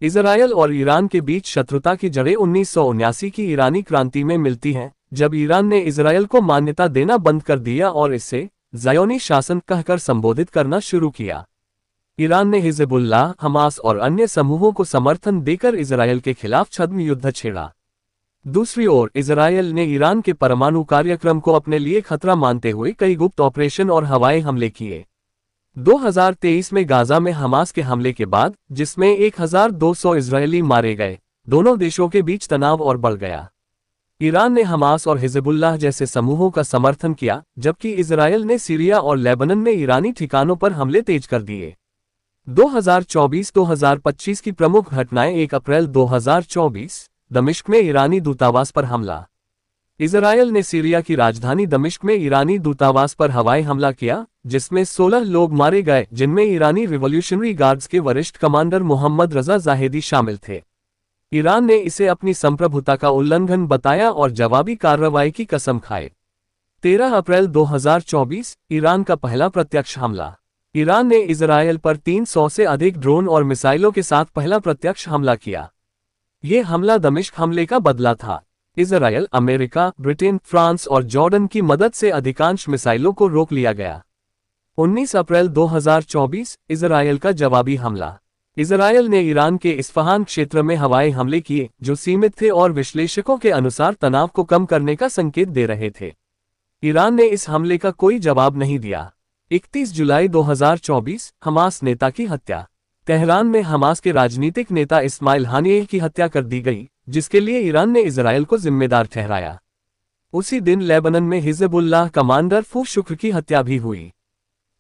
Israel और Iran के बीच शत्रुता की जड़ें 1979 की ईरानी क्रांति में मिलती हैं, जब ईरान ने इजरायल को मान्यता देना बंद कर दिया और इसे ज़ायोनी शासन कहकर संबोधित करना शुरू किया। ईरान ने हिज़बुल्लाह, हमास और अन्य समूहों को समर्थन देकर इजरायल के खिलाफ छद्म युद्ध छेड़ा। दूसरी ओर इजरायल ने ईरान के परमाणु कार्यक्रम को अपने लिए खतरा मानते हुए कई गुप्त ऑपरेशन और हवाई हमले किए। 2023 में गाजा में हमास के हमले के बाद, जिसमें 1200 इजरायली मारे गए, दोनों देशों के बीच तनाव और बढ़ गया। ईरान ने हमास और हिज़बुल्लाह जैसे समूहों का समर्थन किया, जबकि इजरायल ने सीरिया और लेबनान में ईरानी ठिकानों पर हमले तेज कर दिए। 2024-2025 की प्रमुख घटनाएं। 1 अप्रैल 2024, दमिश्क में ईरानी दूतावास पर हमला। इजरायल ने सीरिया की राजधानी दमिश्क में ईरानी दूतावास पर हवाई हमला किया, जिसमें 16 लोग मारे गए, जिनमें ईरानी रिवॉल्यूशनरी गार्ड्स के वरिष्ठ कमांडर मोहम्मद रजा जाहेदी शामिल थे। ईरान ने इसे अपनी संप्रभुता का उल्लंघन बताया और जवाबी कार्रवाई की कसम खाए। 13 अप्रैल 2024, ईरान का पहला प्रत्यक्ष हमला। ईरान ने इजरायल पर 300 से अधिक ड्रोन और मिसाइलों के साथ पहला प्रत्यक्ष हमला किया। ये हमला दमिश्क हमले का बदला था। इजरायल, अमेरिका, ब्रिटेन, फ्रांस और जॉर्डन की मदद से अधिकांश मिसाइलों को रोक लिया गया। 19 अप्रैल 2024, इजरायल का जवाबी हमला। इजरायल ने ईरान के इस्फहान क्षेत्र में हवाई हमले किए, जो सीमित थे और विश्लेषकों के अनुसार तनाव को कम करने का संकेत दे रहे थे। ईरान ने इस हमले का कोई जवाब नहीं दिया। 31 जुलाई 2024, हमास नेता की हत्या। तेहरान में हमास के राजनीतिक नेता इस्माइल हानियेह की हत्या कर दी गई, जिसके लिए ईरान ने इजरायल को जिम्मेदार ठहराया। उसी दिन लेबनान में हिज़बुल्लाह कमांडर फू शुक्र की हत्या भी हुई।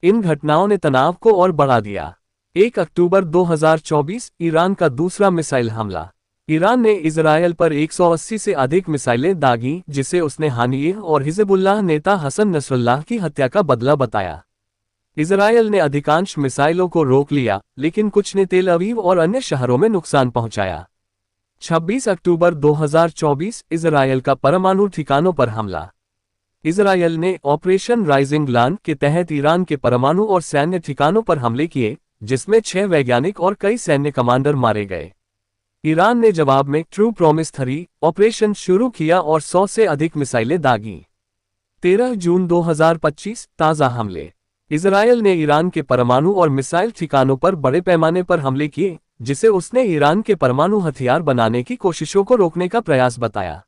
इन घटनाओं ने तनाव को और बढ़ा दिया। 1 अक्टूबर 2024, ईरान का दूसरा मिसाइल हमला। ईरान ने इजरायल पर 180 से अधिक मिसाइलें दागीं, जिसे उसने हानियेह और हिज़बुल्लाह नेता हसन नसरुल्लाह की हत्या का बदला बताया। इजरायल ने अधिकांश मिसाइलों को रोक लिया, लेकिन कुछ ने तेल अवीव और अन्य शहरों में नुकसान पहुंचाया। 26 अक्टूबर 2024, इजरायल का परमाणु ठिकानों पर हमला। इजरायल ने ऑपरेशन राइजिंग लायन के तहत ईरान के परमाणु और सैन्य ठिकानों पर हमले किए, जिसमें 6 वैज्ञानिक और कई सैन्य कमांडर मारे गए। ईरान ने जवाब में ट्रू प्रॉमिस 3 ऑपरेशन शुरू किया और 100 से अधिक मिसाइलें दागीं। 13 जून 2025, ताज़ा हमले। इजरायल ने ईरान के परमाणु और मिसाइल ठिकानों पर बड़े पैमाने पर हमले किए, जिसे उसने ईरान के परमाणु हथियार बनाने की कोशिशों को रोकने का प्रयास बताया।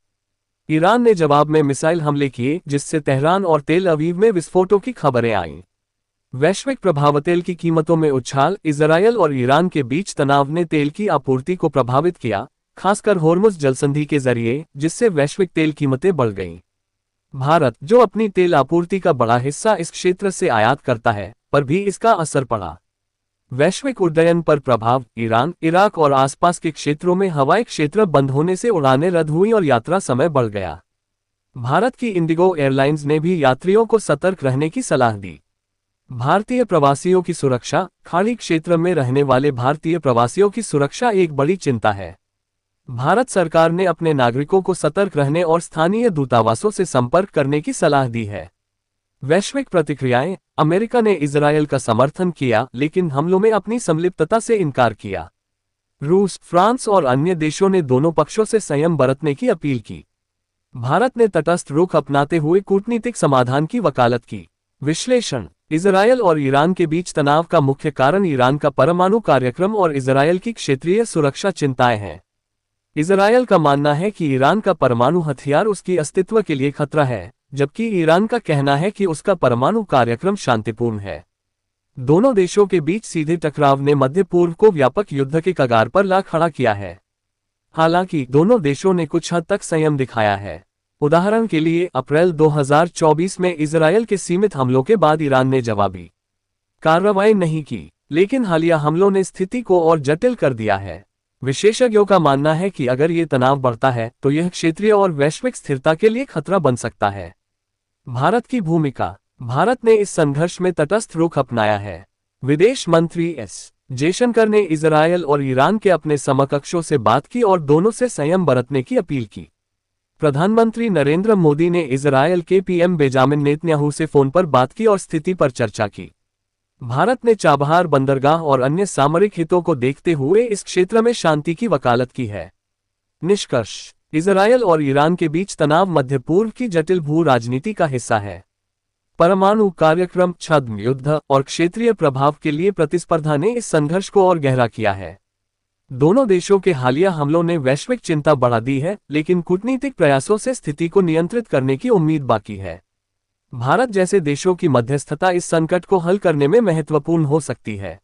ईरान ने जवाब में मिसाइल हमले किए, जिससे तेहरान और तेल अवीव में विस्फोटों की खबरें आईं। वैश्विक प्रभाव। तेल की कीमतों में उछाल। इजरायल और ईरान के बीच तनाव ने तेल की आपूर्ति को प्रभावित किया, खासकर होर्मुज जलसंधि के जरिए, जिससे वैश्विक तेल कीमतें बढ़ गईं। भारत, जो अपनी तेल आपूर्ति का बड़ा हिस्सा इस क्षेत्र से आयात करता है, पर भी इसका असर पड़ा। वैश्विक उड्डयन पर प्रभाव। ईरान, इराक और आसपास के क्षेत्रों में हवाई क्षेत्र बंद होने से उड़ानें रद्द हुई और यात्रा समय बढ़ गया। भारत की इंडिगो एयरलाइंस ने भी यात्रियों को सतर्क रहने की सलाह दी। भारतीय प्रवासियों की सुरक्षा। खाड़ी क्षेत्र में रहने वाले भारतीय प्रवासियों की सुरक्षा एक बड़ी चिंता है। भारत सरकार ने अपने नागरिकों को सतर्क रहने और स्थानीय दूतावासों से संपर्क करने की सलाह दी है। वैश्विक प्रतिक्रियाएं। अमेरिका ने इजरायल का समर्थन किया, लेकिन हमलों में अपनी संलिप्तता से इनकार किया। रूस, फ्रांस और अन्य देशों ने दोनों पक्षों से संयम बरतने की अपील की। भारत ने तटस्थ रुख अपनाते हुए कूटनीतिक समाधान की वकालत की। विश्लेषण। इजरायल और ईरान के बीच तनाव का मुख्य कारण ईरान का परमाणु कार्यक्रम और इजरायल की क्षेत्रीय सुरक्षा चिंताएं हैं। इजरायल का मानना है कि ईरान का परमाणु हथियार उसकी अस्तित्व के लिए खतरा है, जबकि ईरान का कहना है कि उसका परमाणु कार्यक्रम शांतिपूर्ण है। दोनों देशों के बीच सीधे टकराव ने मध्य पूर्व को व्यापक युद्ध के कगार पर ला खड़ा किया है। हालांकि दोनों देशों ने कुछ हद तक संयम दिखाया है। उदाहरण के लिए, अप्रैल 2024 में इजरायल के सीमित हमलों के बाद ईरान ने जवाबी कार्रवाई नहीं की, लेकिन हालिया हमलों ने स्थिति को और जटिल कर दिया है। विशेषज्ञों का मानना है कि अगर ये तनाव बढ़ता है, तो यह क्षेत्रीय और वैश्विक स्थिरता के लिए खतरा बन सकता है। भारत की भूमिका। भारत ने इस संघर्ष में तटस्थ रुख अपनाया है। विदेश मंत्री एस जयशंकर ने इजरायल और ईरान के अपने समकक्षों से बात की और दोनों से संयम बरतने की अपील की। प्रधानमंत्री नरेंद्र मोदी ने इजरायल के पीएम बेंजामिन नेतन्याहू से फोन पर बात की और स्थिति पर चर्चा की। भारत ने चाबहार बंदरगाह और अन्य सामरिक हितों को देखते हुए इस क्षेत्र में शांति की वकालत की है। निष्कर्ष: इजरायल और ईरान के बीच तनाव मध्य पूर्व की जटिल भू राजनीति का हिस्सा है। परमाणु कार्यक्रम, छद्म युद्ध और क्षेत्रीय प्रभाव के लिए प्रतिस्पर्धा ने इस संघर्ष को और गहरा किया है। दोनों देशों के हालिया हमलों ने वैश्विक चिंता बढ़ा दी है, लेकिन कूटनीतिक प्रयासों से स्थिति को नियंत्रित करने की उम्मीद बाकी है। भारत जैसे देशों की मध्यस्थता इस संकट को हल करने में महत्वपूर्ण हो सकती है।